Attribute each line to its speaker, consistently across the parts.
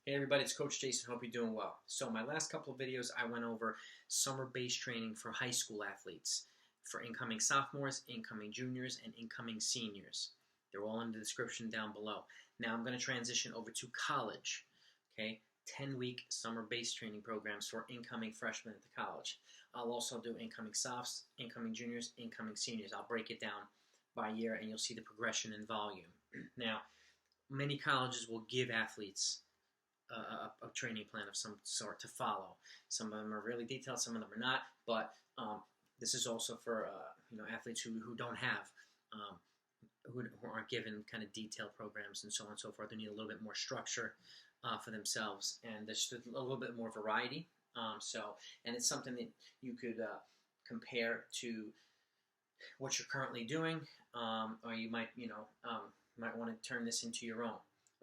Speaker 1: Hey everybody, it's Coach Jason. Hope you're doing well. So my last couple of videos, I went over summer-based training for high school athletes, for incoming sophomores, incoming juniors, and incoming seniors. They're all in the description down below. Now I'm going to transition over to college. Okay, 10-week summer-based training programs for incoming freshmen at the college. I'll also do incoming softs, incoming juniors, incoming seniors. I'll break it down by year, and you'll see the progression in volume. Now, many colleges will give athletes a training plan of some sort to follow. Some of them are really detailed, some of them are not. But this is also for athletes who don't have who aren't given kind of detailed programs and so on and so forth. They need a little bit more structure for themselves, and there's just a little bit more variety. And it's something that you could compare to what you're currently doing, or you might might want to turn this into your own.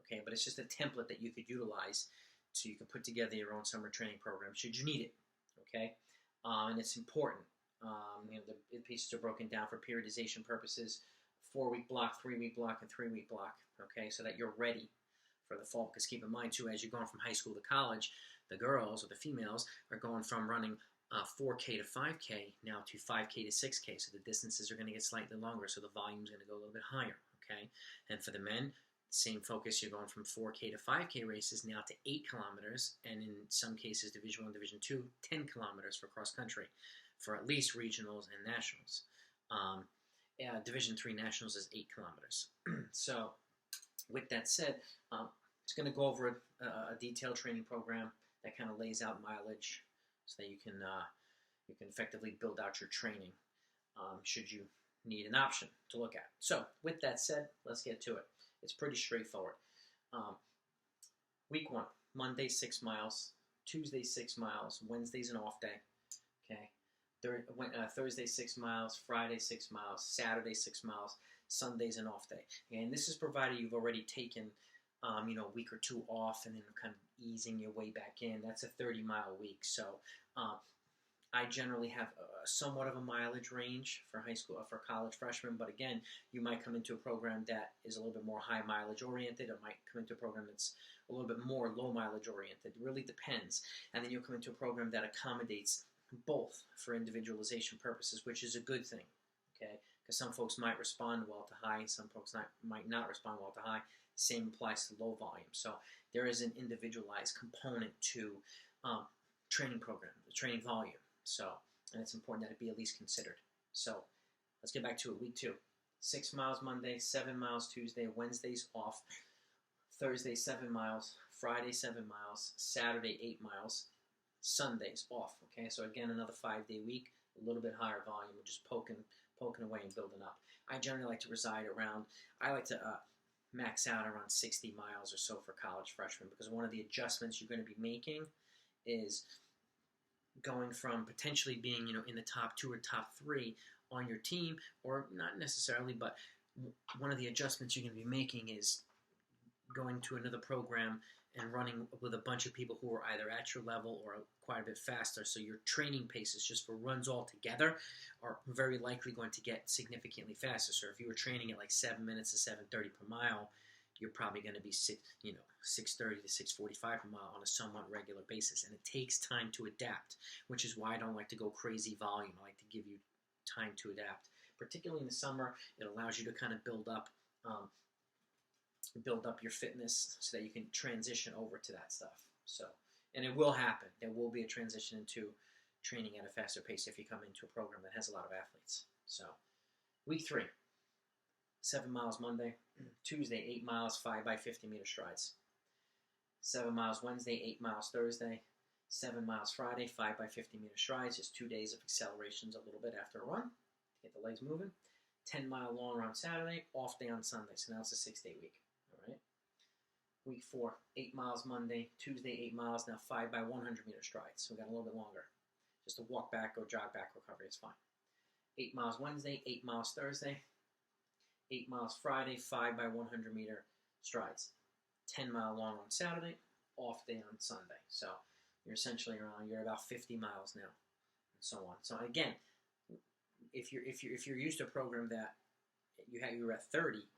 Speaker 1: Okay, but it's just a template that you could utilize so you can put together your own summer training program should you need it. Okay, and it's important. The pieces are broken down for periodization purposes: 4-week block, 3-week block, and 3-week block. Okay, so that you're ready for the fall. Because keep in mind too, as you're going from high school to college, the girls or the females are going from running 4K to 5K now to 5K to 6K. So the distances are going to get slightly longer. So the volume is going to go a little bit higher. Okay, and for the men, same focus. You're going from 4K to 5K races now to 8 kilometers, and in some cases, Division 1, Division 2, 10 kilometers for cross country, for at least regionals and nationals. Division 3 nationals is 8 kilometers. So, with that said, it's going to go over a detailed training program that kind of lays out mileage, so that you can effectively build out your training should you need an option to look at. So, with that said, let's get to it. It's pretty straightforward. Week 1, Monday 6 miles, Tuesday 6 miles, Wednesday's an off day. Okay, Thursday 6 miles, Friday 6 miles, Saturday 6 miles, Sunday's an off day. And this is provided you've already taken a week or two off and then kind of easing your way back in. That's a 30-mile week. So I generally have somewhat of a mileage range for high school, for college freshmen, but again, you might come into a program that is a little bit more high mileage oriented. It might come into a program that's a little bit more low mileage oriented. It really depends. And then you'll come into a program that accommodates both for individualization purposes, which is a good thing, okay? Because some folks might respond well to high, some folks might not respond well to high. Same applies to low volume. So there is an individualized component to training program, the training volume. So, and it's important that it be at least considered. So, let's get back to it. Week 2, 6 miles Monday, 7 miles Tuesday, Wednesday's off, Thursday 7 miles, Friday 7 miles, Saturday 8 miles, Sunday's off. Okay, so again, another 5-day week, a little bit higher volume, just poking away and building up. I generally like to reside around, I like to max out around 60 miles or so for college freshmen, because one of the adjustments you're going to be making is going from potentially being, in the top 2 or top 3 on your team, or not necessarily, but one of the adjustments you're going to be making is going to another program and running with a bunch of people who are either at your level or quite a bit faster. So your training paces just for runs all together are very likely going to get significantly faster. So if you were training at like 7 minutes to 7:30 per mile, you're probably going to be 6:30 to 6:45 per mile on a somewhat regular basis. And it takes time to adapt, which is why I don't like to go crazy volume. I like to give you time to adapt. Particularly in the summer, it allows you to kind of build up your fitness so that you can transition over to that stuff. So, and it will happen. There will be a transition into training at a faster pace if you come into a program that has a lot of athletes. So, week 3. 7 miles Monday, Tuesday 8 miles, 5 by 50 meter strides. 7 miles Wednesday, 8 miles Thursday, 7 miles Friday, 5 by 50 meter strides. Just 2 days of accelerations a little bit after a run to get the legs moving. 10-mile long run Saturday, off day on Sunday. So now it's a 6-day week. All right. Week 4, 8 miles Monday, Tuesday 8 miles, now 5 by 100 meter strides. So we got a little bit longer. Just a walk back, go jog back recovery, it's fine. 8 miles Wednesday, 8 miles Thursday, 8 miles Friday, 5 by 100 meter strides. 10-mile long on Saturday, off day on Sunday. So you're essentially you're about 50 miles now, and so on. So again, if you're used to a program that you were at 30,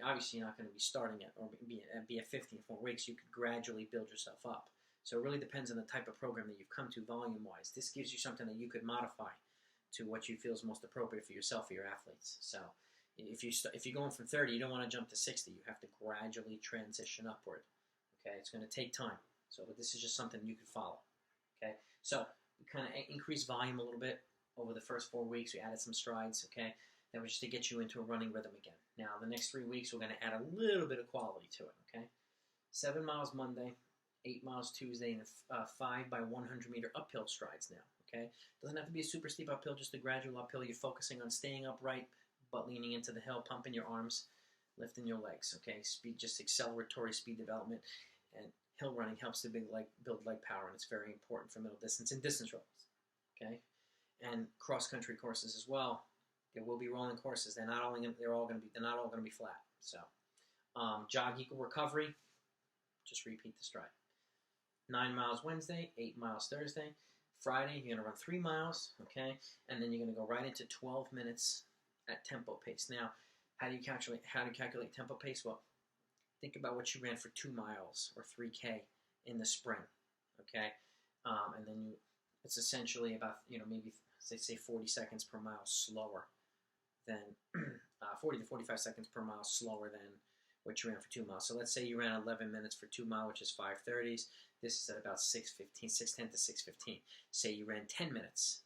Speaker 1: obviously you're not going to be starting at or be at 50 in 4 weeks. You could gradually build yourself up. So it really depends on the type of program that you've come to volume-wise. This gives you something that you could modify to what you feel is most appropriate for yourself or your athletes. So if you're going from 30, you don't want to jump to 60. You have to gradually transition upward. Okay, it's going to take time. So, but this is just something you could follow. Okay, so we kind of increased volume a little bit over the first 4 weeks. We added some strides. Okay, that was just to get you into a running rhythm again. Now, the next 3 weeks, we're going to add a little bit of quality to it. Okay, 7 miles Monday, 8 miles Tuesday, and 5 by 100 meter uphill strides now. Okay, doesn't have to be a super steep uphill, just a gradual uphill. You're focusing on staying upright, but leaning into the hill, pumping your arms, lifting your legs. Okay, speed, just acceleratory speed development. And hill running helps to build leg power, and it's very important for middle distance and distance runners. Okay, and cross country courses as well. There will be rolling courses. They're not all going to be flat. So, jog equal recovery. Just repeat the stride. 9 miles Wednesday, 8 miles Thursday. Friday, you're going to run 3 miles. Okay, and then you're going to go right into 12 minutes at tempo pace. Now, how do you calculate tempo pace? Well, think about what you ran for 2 miles or 3K in the spring, okay? And then it's essentially about, maybe say 40 seconds per mile slower than, 40 to 45 seconds per mile slower than what you ran for 2 miles. So let's say you ran 11 minutes for 2 miles, which is 5:30s. This is at about 6:10 to 6:15. Say you ran 10 minutes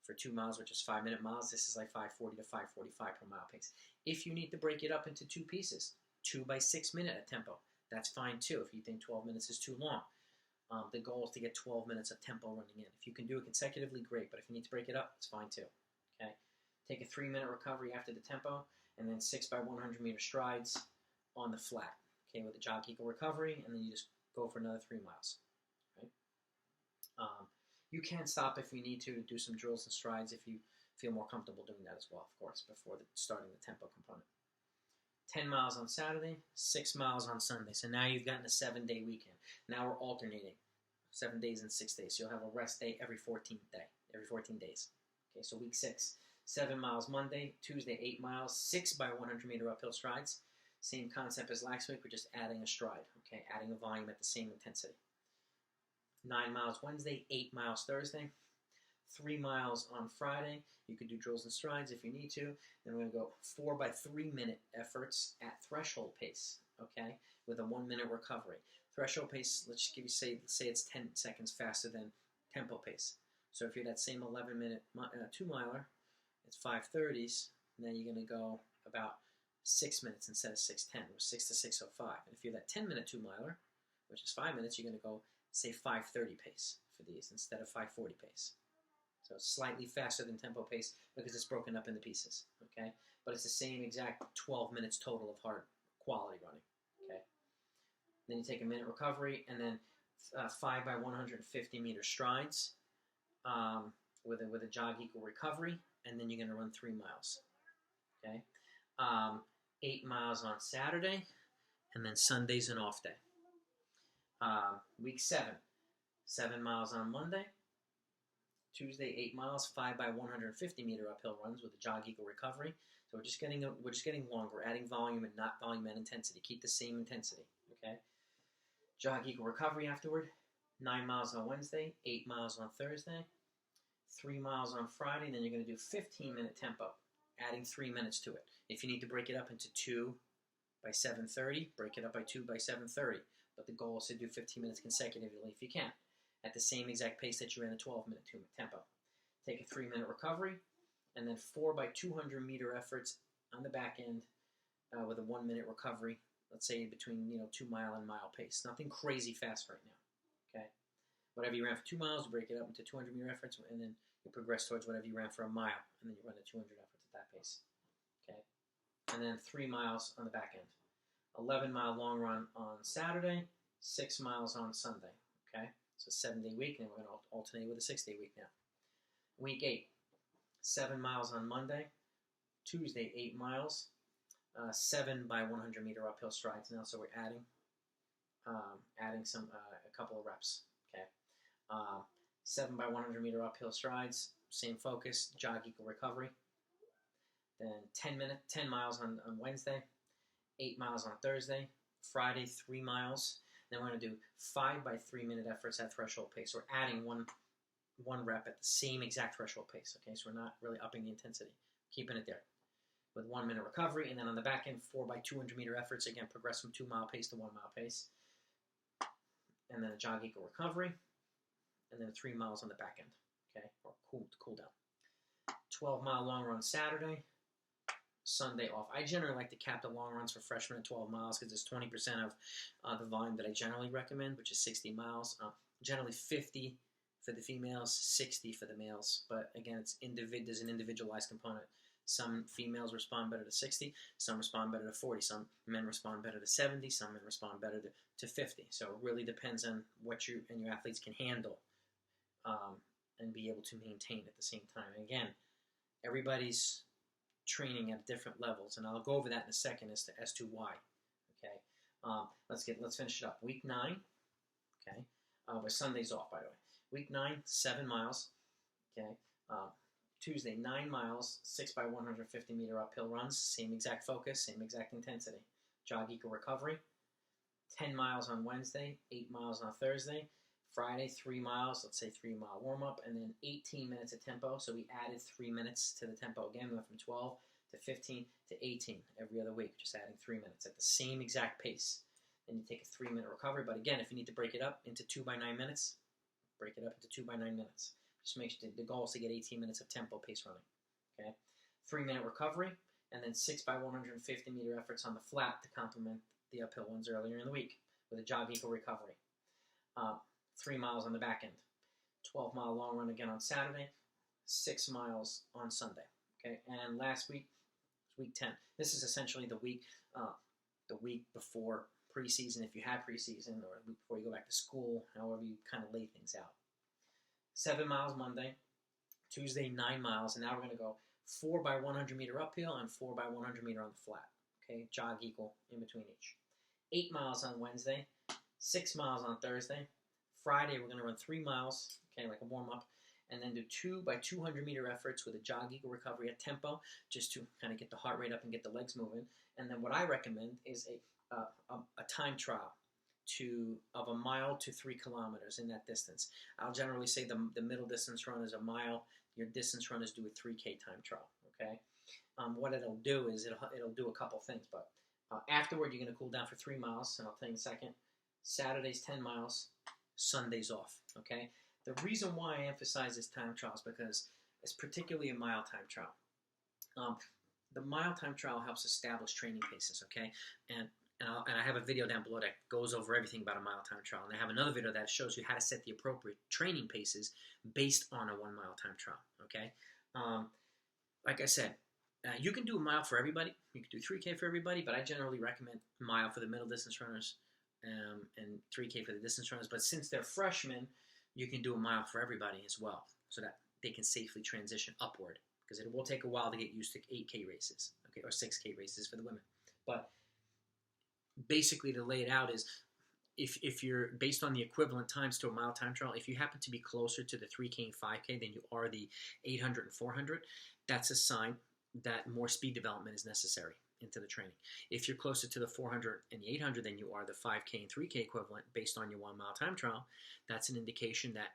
Speaker 1: for 2 miles, which is 5-minute miles. This is like 5:40 to 5:45 per mile pace. If you need to break it up into 2 pieces, 2 by 6 minute at tempo, that's fine too if you think 12 minutes is too long. The goal is to get 12 minutes of tempo running in. If you can do it consecutively, great, but if you need to break it up, it's fine too. Okay, take a 3-minute recovery after the tempo, and then 6 by 100 meter strides on the flat, okay, with a jog equal recovery, and then you just go for another 3 miles. Right? You can stop if you need to do some drills and strides if you feel more comfortable doing that as well, of course, before starting the tempo component. 10 miles on Saturday, 6 miles on Sunday. So now you've gotten a 7-day weekend. Now we're alternating 7 days and 6 days. So you'll have a rest day every 14 days. Okay, so week 6, 7 miles Monday, Tuesday 8 miles, 6 by 100 meter uphill strides. Same concept as last week, we're just adding a stride, okay, adding a volume at the same intensity. 9 miles Wednesday, 8 miles Thursday, 3 miles on Friday. You could do drills and strides if you need to. Then we're going to go 4 by 3 minute efforts at threshold pace, okay, with a 1 minute recovery. Threshold pace, let's just give you, say it's 10 seconds faster than tempo pace. So if you're that same 11 minute 2 miler, it's 5:30s, and then you're going to go about 6 minutes instead of 6:10, or 6 to 6:05. And if you're that 10 minute 2 miler, which is 5 minutes, you're going to go, say, 5:30 pace for these instead of 5:40 pace. So it's slightly faster than tempo pace because it's broken up into pieces, okay? But it's the same exact 12 minutes total of hard quality running, okay? Then you take a minute recovery, and then 5 by 150 meter strides with a jog equal recovery, and then you're going to run 3 miles, okay? 8 miles on Saturday, and then Sunday's an off day. Week 7, 7 miles on Monday. Tuesday, 8 miles, 5 by 150 meter uphill runs with a jog equal recovery. So we're just getting longer, adding volume and not volume and intensity. Keep the same intensity, okay? Jog equal recovery afterward. 9 miles on Wednesday, 8 miles on Thursday, 3 miles on Friday, and then you're going to do 15-minute tempo, adding 3 minutes to it. If you need to break it up into 2 by 7:30, break it up by 2 by 7:30. But the goal is to do 15 minutes consecutively if you can, at the same exact pace that you ran a 12-minute tempo. Take a 3-minute recovery, and then 4 by 200 meter efforts on the back end with a 1 minute recovery, let's say between 2 mile and mile pace. Nothing crazy fast right now, okay? Whatever you ran for 2 miles, you break it up into 200 meter efforts, and then you progress towards whatever you ran for a mile, and then you run the 200 efforts at that pace, okay? And then 3 miles on the back end. 11-mile long run on Saturday, 6 miles on Sunday, okay? So 7-day week, and we're going to alternate with a 6-day week now. Week 8, 7 miles on Monday, Tuesday 8 miles, 7 by 100 meter uphill strides now. So we're adding a couple of reps. Okay, 7 by 100 meter uphill strides, same focus, jog equal recovery. Then 10 miles on Wednesday, 8 miles on Thursday. Friday, 3 miles. Then we're going to do 5 by 3 minute efforts at threshold pace. We're adding one rep at the same exact threshold pace. Okay, so we're not really upping the intensity, keeping it there. With 1 minute recovery, and then on the back end, 4 by 200 meter efforts. Again, progress from 2 mile pace to 1 mile pace. And then a jog equal recovery, and then 3 miles on the back end. Okay, or cool down. 12-mile long run Saturday. Sunday off. I generally like to cap the long runs for freshmen at 12 miles because it's 20% of the volume that I generally recommend, which is 60 miles. Generally 50 for the females, 60 for the males. But again, there's an individualized component. Some females respond better to 60, some respond better to 40, some men respond better to 70, some men respond better to 50. So it really depends on what you and your athletes can handle and be able to maintain at the same time. And again, everybody's training at different levels, and I'll go over that in a second as to why. Okay, let's finish it up. Week 9, okay, with Sundays off, by the way. Week 9, 7 miles. Okay, Tuesday, 9 miles, 6 by 150 meter uphill runs, same exact focus, same exact intensity. Jog equal recovery. 10 miles on Wednesday, 8 miles on Thursday. Friday, 3 miles, let's say 3 mile warm up, and then 18 minutes of tempo. So we added 3 minutes to the tempo again. We went from 12 to 15 to 18 every other week, just adding 3 minutes at the same exact pace. Then you take a 3 minute recovery. But again, if you need to break it up into 2 by 9 minutes, break it up into 2 by 9 minutes. Just make sure the goal is to get 18 minutes of tempo pace running. Okay, 3 minute recovery, and then 6 by 150 meter efforts on the flat to complement the uphill ones earlier in the week with a jog equal recovery. 3 miles on the back end. 12-mile long run again on Saturday. 6 miles on Sunday. Okay, and last week was week 10. This is essentially the week before preseason, if you have preseason, or the week before you go back to school, however you kind of lay things out. 7 miles Monday. Tuesday, 9 miles, and now we're going to go 4 by 100 meter uphill and 4 by 100 meter on the flat. Okay, jog equal in between each. 8 miles on Wednesday. 6 miles on Thursday. Friday, we're going to run 3 miles, okay, like a warm-up, and then do 2 by 200 meter efforts with a jog equal recovery at tempo, just to kind of get the heart rate up and get the legs moving. And then what I recommend is a time trial of 1 mile to 3 kilometers in that distance. I'll generally say the middle distance run is 1 mile. Your distance runners do a 3K time trial, okay? What it'll do is it'll do a couple things, but afterward, you're going to cool down for 3 miles, and I'll tell you in a second. Saturday's 10 miles. Sundays off, okay? The reason why I emphasize this time trial is because it's particularly a mile time trial. The mile time trial helps establish training paces, okay? And I have a video down below that goes over everything about a mile time trial. And I have another video that shows you how to set the appropriate training paces based on a 1 mile time trial, okay? Like I said, you can do a mile for everybody. You can do 3K for everybody, but I generally recommend a mile for the middle distance runners, and 3K for the distance runners. But since they're freshmen, you can do a mile for everybody as well, so that they can safely transition upward, because it will take a while to get used to 8K races, okay, or 6K races for the women. But basically, to lay it out is, if you're based on the equivalent times to a mile time trial, if you happen to be closer to the 3K and 5K than you are the 800 and 400, that's a sign that more speed development is necessary into the training. If you're closer to the 400 and the 800 than you are the 5K and 3K equivalent based on your 1 mile time trial, that's an indication that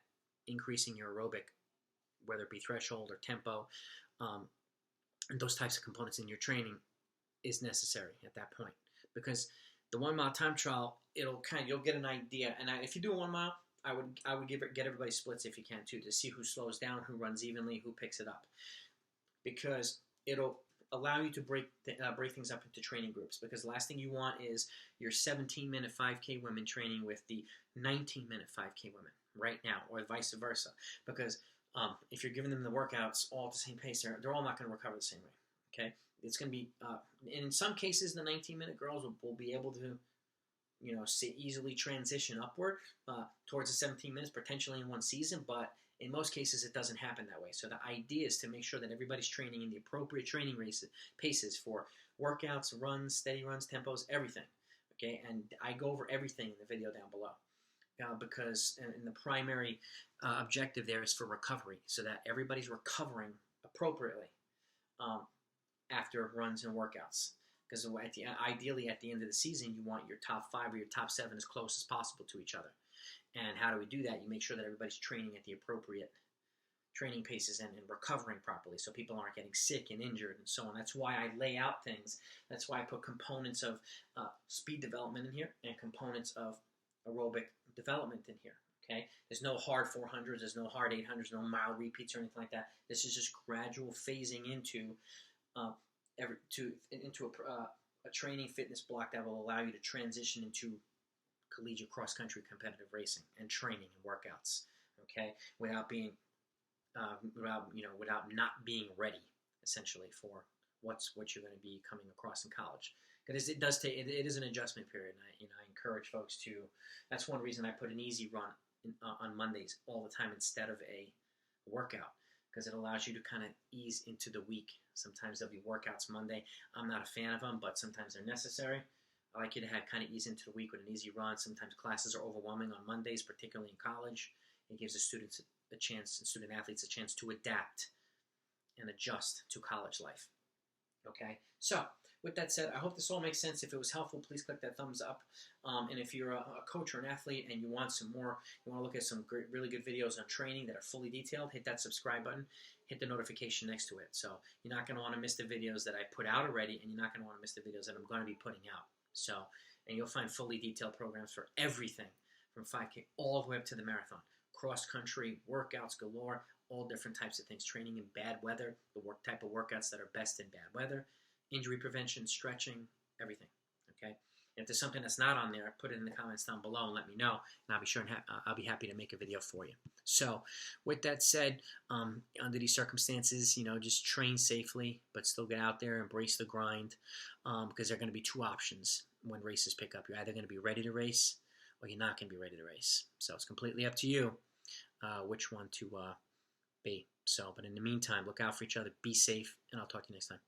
Speaker 1: increasing your aerobic, whether it be threshold or tempo, and those types of components in your training is necessary at that point. Because the 1 mile time trial, you'll get an idea. And if you do a 1 mile, I would get everybody splits if you can too, to see who slows down, who runs evenly, who picks it up, because it'll allow you to break things up into training groups. Because the last thing you want is your 17-minute 5K women training with the 19-minute 5K women right now, or vice versa. Because if you're giving them the workouts all at the same pace, they're all not going to recover the same way. Okay, it's going to be in some cases the 19-minute girls will be able to, easily transition upward towards the 17 minutes potentially in one season, but in most cases it doesn't happen that way. So the idea is to make sure that everybody's training in the appropriate training paces for workouts, runs, steady runs, tempos, everything. Okay, and I go over everything in the video down below. Because in the primary objective there is for recovery, so that everybody's recovering appropriately after runs and workouts. because ideally at the end of the season, you want your top 5 or your top 7 as close as possible to each other. And how do we do that? You make sure that everybody's training at the appropriate training paces and recovering properly, so people aren't getting sick and injured and so on. That's why I lay out things. That's why I put components of speed development in here and components of aerobic development in here. Okay, there's no hard 400s, there's no hard 800s, no mile repeats or anything like that. This is just gradual phasing into a training fitness block that will allow you to transition into collegiate cross-country competitive racing and training and workouts. Okay, without not being ready, essentially, for what you're going to be coming across in college. Because it is an adjustment period, and I encourage folks to. That's one reason I put an easy run on Mondays all the time instead of a workout, because it allows you to kind of ease into the week. Sometimes there'll be workouts Monday. I'm not a fan of them, but sometimes they're necessary. I like you to kind of ease into the week with an easy run. Sometimes classes are overwhelming on Mondays, particularly in college. It gives the students a chance, and student athletes a chance to adapt and adjust to college life. Okay, so with that said, I hope this all makes sense. If it was helpful, please click that thumbs up. And if you're a coach or an athlete and you want some more, you want to look at some really good videos on training that are fully detailed, hit that subscribe button, hit the notification next to it. So you're not going to want to miss the videos that I put out already, and you're not going to want to miss the videos that I'm going to be putting out. So, and you'll find fully detailed programs for everything from 5K all the way up to the marathon. Cross-country, workouts galore, all different types of things. Training in bad weather, the type of workouts that are best in bad weather, injury prevention, stretching, everything. Okay. If there's something that's not on there, put it in the comments down below and let me know, and I'll be sure and I'll be happy to make a video for you. So, with that said, under these circumstances, just train safely, but still get out there, embrace the grind, because there are going to be 2 options when races pick up. You're either going to be ready to race, or you're not going to be ready to race. So it's completely up to you which one to be. So, but in the meantime, look out for each other, be safe, and I'll talk to you next time.